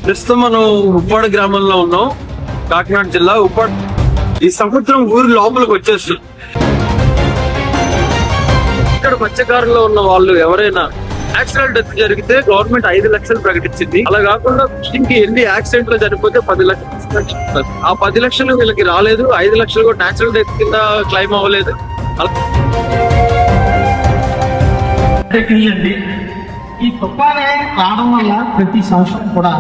ప్రస్తుతం మనం ఉప్పాడ గ్రామంలో ఉన్నాం, కాకినాడ జిల్లా ఉప్పాడ. ఈ సముద్రం ఊరి లోపలికి వచ్చేస్తుంది. ఇక్కడ మత్స్యకారుల్లో ఉన్న వాళ్ళు ఎవరైనా యాక్సిడెంట్ డెత్ జరిగితే గవర్నమెంట్ 5 లక్షలు ప్రకటించింది. అలా కాకుండా ఫిషింగ్ కి ఎన్ని యాక్సిడెంట్ లో చనిపోతే 10 లక్షలు. ఆ 10 లక్షలు వీళ్ళకి రాలేదు. 5 లక్షలు కూడా న్యాచురల్ డెత్ కింద క్లైమ్ అవ్వలేదు. ఈ తుఫానే రావడం వల్ల ప్రతి సంవత్సరం కూడా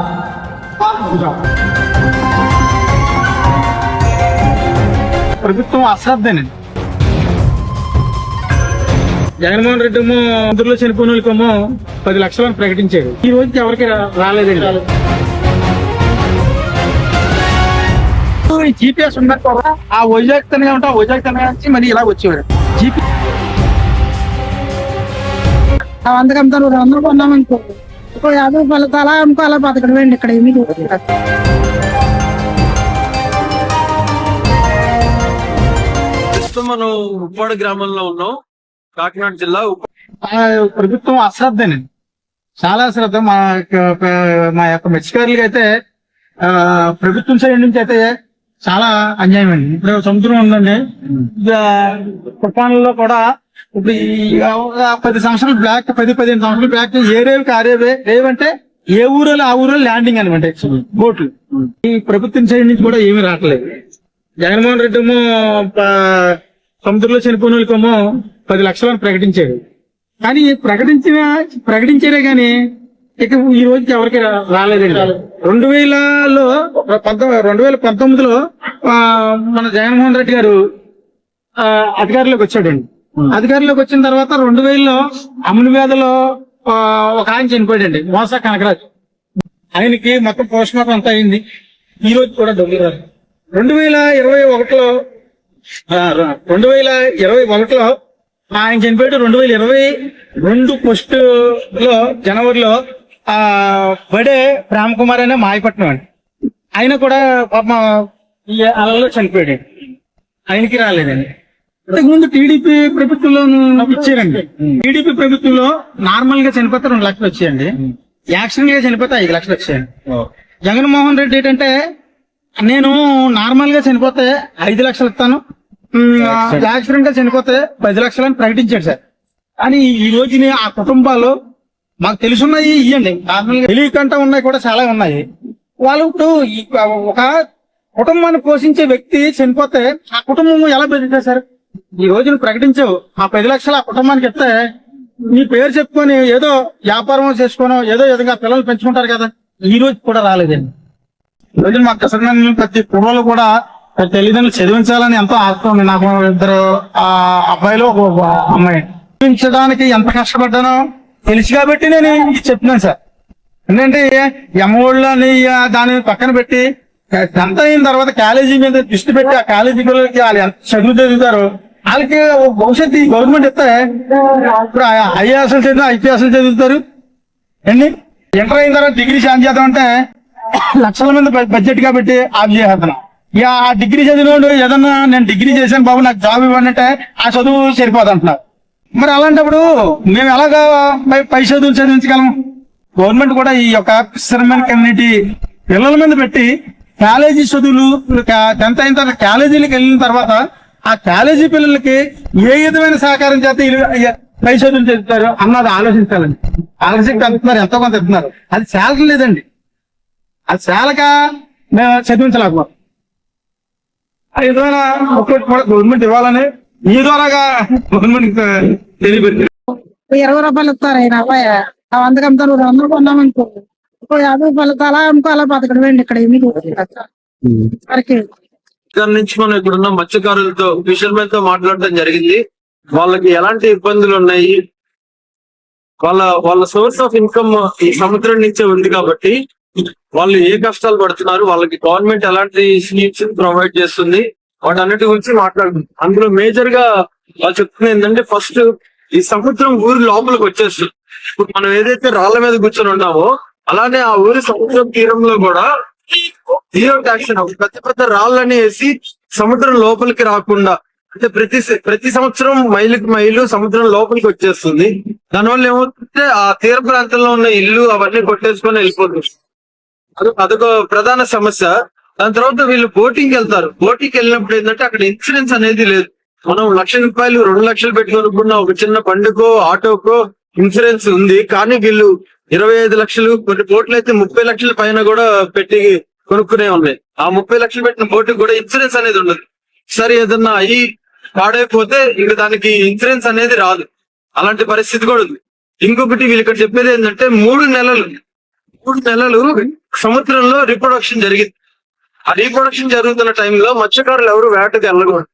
ప్రభుత్వం అశ్రద్ధనండి. జగన్మోహన్ రెడ్డి ఏమో అందులో చనిపోయిన వాళ్ళకేమో 10 లక్షలను ప్రకటించాడు. ఈ రోజుకి ఎవరికి రాలేదండి. జీపీఎస్ ఉన్న కూడా ఆ వైజాగ్ తనగా ఉంటా వైజాగ్ తనగా నుంచి మళ్ళీ ఇలా వచ్చేవాడు. జీపీఎస్ అందుకంతా 200 కొన్నామనుకో, ఇప్పుడు 50 రూపాయలు అలా అనుకో, అలా బతకడం అండి. ఇక్కడ ఏమి ప్రస్తుతం మనం ఉప్పాడ గ్రామంలో ఉన్నాం, కాకినాడ జిల్లా. ప్రభుత్వం అశ్రద్ధనండి, చాలా అశ్రద్ధ. మా యొక్క మత్స్యకారులకి అయితే ప్రభుత్వం సైడ్ నుంచి అయితే చాలా అన్యాయం అండి. ఇప్పుడు సముద్రం ఉందండి, తుఫాన్లలో కూడా ఇప్పుడు 10 సంవత్సరాలు బ్లాక్, 10-15 సంవత్సరాలు బ్లాక్. ఏ రేవుకి ఆ రేవంటే ఏ ఊరిలో ఆ ఊరిలో ల్యాండింగ్ అనమాట బోట్లు. ఈ ప్రభుత్వం సైడ్ నుంచి కూడా ఏమీ రావట్లేదు. జగన్మోహన్ రెడ్డి ఏమో సముద్రంలో చనిపోయిన వాళ్ళకేమో 10 లక్షలను ప్రకటించాడు. కానీ ప్రకటించారే గాని ఇక ఈ రోజుకి ఎవరికి రాలేదండి. 2019లో మన జగన్మోహన్ రెడ్డి గారు అధికారంలోకి వచ్చాడండి. అధికారంలోకి వచ్చిన తర్వాత 2000లో అమలు వ్యాధిలో ఒక ఆయన చనిపోయాడండి, మోసా కనకరాజు. ఆయనకి మొత్తం పోస్ట్ మార్టం అంతా అయింది. ఈ రోజు కూడా డబ్బులు రాదు. 2021లో ఆయన చనిపోయాడు. 2022 ఫస్ట్ లో జనవరిలో బడే ప్రేమ్ కుమార్ అనే మాయపట్నం అండి, ఆయన కూడా పాప ఈ అలలో చనిపోయాడు. ఆయనకి రాలేదండి. ఇంతకుముందు టీడీపీ ప్రభుత్వంలో ఇచ్చారండి. టీడీపీ ప్రభుత్వంలో నార్మల్ గా చనిపోతే 2 లక్షలు వచ్చాయండి, యాక్సిడెంట్ గా చనిపోతే 5 లక్షలు వచ్చాయండి. జగన్మోహన్ రెడ్డి ఏంటంటే, నేను నార్మల్ గా చనిపోతే 5 లక్షలు ఇస్తాను, యాక్సిడెంట్ గా చనిపోతే 10 లక్షలు అని ప్రకటించాడు సార్. కానీ ఈ రోజుని ఆ కుటుంబాలు మాకు తెలుసున్నాయి ఇవ్వండి, నార్మల్ గా తెలియకుండా ఉన్నాయి కూడా చాలా ఉన్నాయి. వాళ్ళు ఇప్పుడు ఒక కుటుంబాన్ని పోషించే వ్యక్తి చనిపోతే ఆ కుటుంబం ఎలా బతుకుతారు సార్? ఈ రోజున ప్రకటించావు, ఆ 10 లక్షలు ఆ కుటుంబానికి ఇస్తే నీ పేరు చెప్పుకొని ఏదో వ్యాపారం చేసుకోనో ఏదో విధంగా పిల్లలు పెంచుకుంటారు కదా. ఈ రోజు కూడా రాలేదండి. ఈ రోజు మా కసరమైన ప్రతి కుర్రలు కూడా తల్లిదండ్రులు చదివించాలని ఎంతో ఆశ ఉంది. నాకు 2 అబ్బాయిలు ఒక అమ్మాయి. చదివించడానికి ఎంత కష్టపడ్డానో తెలుసు కాబట్టి నేను ఇది చెప్తున్నాను సార్. ఎందుకంటే ఎమ్మఒళ్ళని దాని పక్కన పెట్టి 10th అయిన తర్వాత కాలేజీ మీద దృష్టి పెట్టి ఆ కాలేజీ పిల్లలకి వాళ్ళు ఎంత చదువు చదువుతారో వాళ్ళకి భవిష్యత్తు గవర్నమెంట్ ఇస్తే ఇప్పుడు ఐఏఎస్లు చదివి ఐపీఎస్లు చదువుతారు అండి. ఇంటర్ అయిన తర్వాత డిగ్రీ జాయిన్ చేద్దాం అంటే లక్షల మంది బడ్జెట్ కాబట్టి ఆఫ్ చేసేస్తున్నాం. ఇక ఆ డిగ్రీ చదివినోడు ఏదన్నా నేను డిగ్రీ చేశాను బాబు నాకు జాబ్ ఇవ్వండి అంటే ఆ చదువు సరిపోదంటున్నారు. మరి అలాంటప్పుడు మేము ఎలాగా పై చదువులు చదివించగలం? గవర్నమెంట్ కూడా ఈ యొక్క ఫిషర్మెన్ కమ్యూనిటీ పిల్లల మీద పెట్టి కాలేజీ చదువులు 10th అయిన తర్వాత కాలేజీలకు వెళ్ళిన తర్వాత ఆ కాలేజీ పిల్లలకి ఏ విధమైన సహకారం చేస్తే పై చదువులు చదువుతారు అన్నది ఆలోచించాలండి. ఆలోచించి వెళ్తున్నారు, ఎంతో కొంత వెళ్తున్నారు. అది శాలరీ లేదండి, అది శాలక మేము చదివించలేకపోతాం. ఆ విధమైన ఒక్కటి కూడా గవర్నమెంట్ ఇవ్వాలని ఈ ద్వారాగా గవర్నమెంట్ తెలియబెట్టింది. 20 రూపాయలు ఇస్తారు ఆయన అబ్బాయి. అందుకంతా 200 కొన్నామనుకో, ఇప్పుడు 50 రూపాయలు అలా అనుకో, అలా బతకడం అండి. ఇక్కడ ఏమి ఇక్కడ నుంచి మనం ఇక్కడ ఉన్న మత్స్యకారులతో ఫిషర్మెన్ తో మాట్లాడడం జరిగింది. వాళ్ళకి ఎలాంటి ఇబ్బందులు ఉన్నాయి, వాళ్ళ సోర్స్ ఆఫ్ ఇన్కమ్ ఈ సముద్రం నుంచే ఉంది కాబట్టి వాళ్ళు ఏ కష్టాలు పడుతున్నారు, వాళ్ళకి గవర్నమెంట్ ఎలాంటి స్కీమ్స్ ప్రొవైడ్ చేస్తుంది, వాటన్నిటి గురించి మాట్లాడుతుంది. అందులో మేజర్ గా వాళ్ళు చెప్తుంది ఏంటంటే, ఫస్ట్ ఈ సముద్రం ఊరి లోపలికి వచ్చేస్తుంది. ఇప్పుడు మనం ఏదైతే రాళ్ల మీద కూర్చొని ఉన్నామో అలానే ఆ ఊరి సముద్రం తీరంలో కూడా జీరో ట్యాక్షన్ పెద్ద పెద్ద రాళ్ళని వేసి సముద్రం లోపలికి రాకుండా, అంటే ప్రతి సంవత్సరం మైలుకి మైలు సముద్రం లోపలికి వచ్చేస్తుంది. దానివల్ల ఏమవుతుంటే ఆ తీర ప్రాంతంలో ఉన్న ఇల్లు అవన్నీ కొట్టేసుకొని వెళ్ళిపోతుంది. అదొక ప్రధాన సమస్య. దాని తర్వాత వీళ్ళు బోటింగ్ వెళ్తారు. బోటింగ్ వెళ్ళినప్పుడు ఏంటంటే అక్కడ ఇన్సూరెన్స్ అనేది లేదు. మనం ₹1,00,000 2,00,000 పెట్టుకున్న ఒక చిన్న బండికో ఆటోకో ఇన్సూరెన్స్ ఉంది. కానీ వీళ్ళు 25 లక్షలు, కొన్ని బోట్లు అయితే 30 లక్షల పైన కూడా పెట్టి కొనుక్కునే ఉన్నాయి. ఆ 30 లక్షలు పెట్టిన బోటుకి కూడా ఇన్సూరెన్స్ అనేది ఉండదు. సరే ఏదన్నా అయ్యి పాడైపోతే ఇంక దానికి ఇన్సూరెన్స్ అనేది రాదు. అలాంటి పరిస్థితి కూడా ఉంది. ఇంకొకటి వీళ్ళు ఇక్కడ చెప్పేది ఏంటంటే 3 నెలలు సముద్రంలో రీప్రొడక్షన్ జరిగింది. ఆ రీప్రొడక్షన్ జరుగుతున్న టైంలో మత్స్యకారులు ఎవరు వేటకు వెళ్ళకూడదు.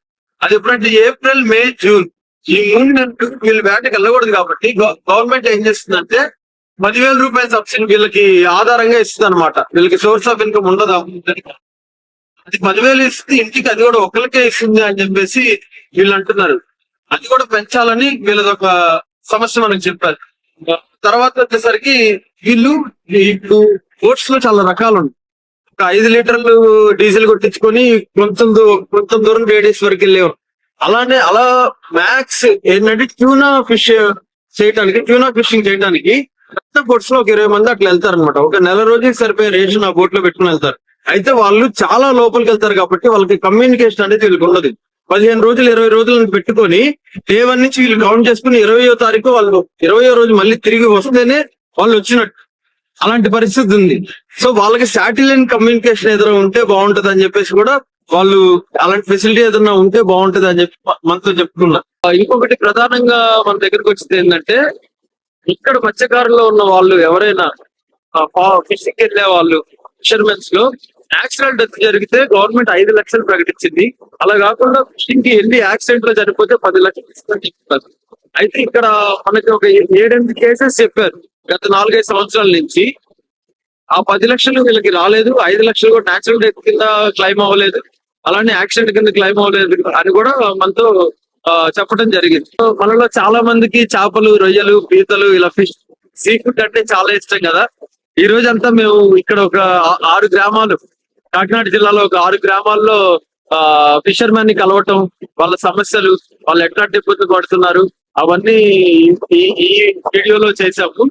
అది ఎప్పుడంటే ఏప్రిల్, మే, జూన్ ఈ 3 నెలలు వీళ్ళు వేటకు వెళ్ళకూడదు. కాబట్టి గవర్నమెంట్ ఏం చేస్తుందంటే ₹10,000 సబ్సిడీ వీళ్ళకి ఆధారంగా ఇస్తుంది అనమాట. వీళ్ళకి సోర్స్ ఆఫ్ ఇన్కమ్ ఉండదు. అది 10,000 ఇస్తుంది ఇంటికి, అది కూడా ఒకరికే ఇస్తుంది అని చెప్పేసి వీళ్ళు అంటున్నారు. అది కూడా పెంచాలని వీళ్ళదొక సమస్య మనకు చెప్పారు. తర్వాత వచ్చేసరికి వీళ్ళు ఇప్పుడు బోట్స్ లో చాలా రకాలు ఉన్నాయి. ఒక 5 లీటర్లు డీజిల్ కొట్టించుకొని కొంచెం దూరం రేడియస్ వరకు వెళ్ళేవారు. అలా మ్యాక్స్ ఏంటంటే ట్యూనా ఫిషింగ్ చేయడానికి పెద్ద బోట్స్ లో ఒక 20 మంది అట్లా వెళ్తారు అనమాట. ఒక నెల రోజుకి సరిపోయే రేషన్ ఆ బోట్ లో పెట్టుకుని వెళ్తారు. అయితే వాళ్ళు చాలా లోపలికి వెళ్తారు కాబట్టి వాళ్ళకి కమ్యూనికేషన్ అనేది వీళ్ళకి ఉండదు. 15 రోజులు 20 రోజులను పెట్టుకొని డే 1 నుంచి వీళ్ళు కౌంట్ చేసుకుని 20వ తారీఖు వాళ్ళు 20వ రోజు మళ్ళీ తిరిగి వస్తేనే వాళ్ళు వచ్చినట్టు. అలాంటి పరిస్థితి ఉంది. సో వాళ్ళకి శాటిలైట్ కమ్యూనికేషన్ ఏదైనా ఉంటే బాగుంటది అని చెప్పేసి కూడా వాళ్ళు అలాంటి ఫెసిలిటీ ఏదైనా ఉంటే బాగుంటది అని చెప్పి మనతో చెప్పుకున్నారు. ఇంకొకటి ప్రధానంగా మన దగ్గరకు వచ్చింది ఏంటంటే ఇక్కడ మత్స్యకారుల్లో ఉన్న వాళ్ళు ఎవరైనా ఫిషింగ్ వెళ్ళే వాళ్ళు ఫిషర్మెన్స్ లో యాక్సిడెంట్ డెత్ జరిగితే గవర్నమెంట్ 5 లక్షలు ప్రకటించింది. అలా కాకుండా ఫిషింగ్ కి వెళ్ళి యాక్సిడెంట్ లో చనిపోతే 10 లక్షలు ఇస్తుందని చెప్తారు. అయితే ఇక్కడ మనకి ఒక 7-8 కేసెస్ చెప్పారు గత 4-5 సంవత్సరాల నుంచి. ఆ 10 లక్షలు వీళ్ళకి రాలేదు. 5 లక్షలు కూడా న్యాచురల్ డెత్ కింద క్లైమ్ అవ్వలేదు, అలానే యాక్సిడెంట్ కింద క్లైమ్ అవ్వలేదు అని కూడా మనతో చెప్పడం జరిగింది. మనలో చాలా మందికి చేపలు, రొయ్యలు, పీతలు ఇలా ఫిష్ సీ ఫుడ్ అంటే చాలా ఇష్టం కదా. ఈ రోజంతా మేము ఇక్కడ ఒక 6 గ్రామాలు, కాకినాడ జిల్లాలో ఒక 6 గ్రామాల్లో ఫిషర్మెన్ ని కలవటం, వాళ్ళ సమస్యలు, వాళ్ళు ఎట్లాంటి ఇబ్బంది పడుతున్నారు అవన్నీ ఈ వీడియోలో చేసాము.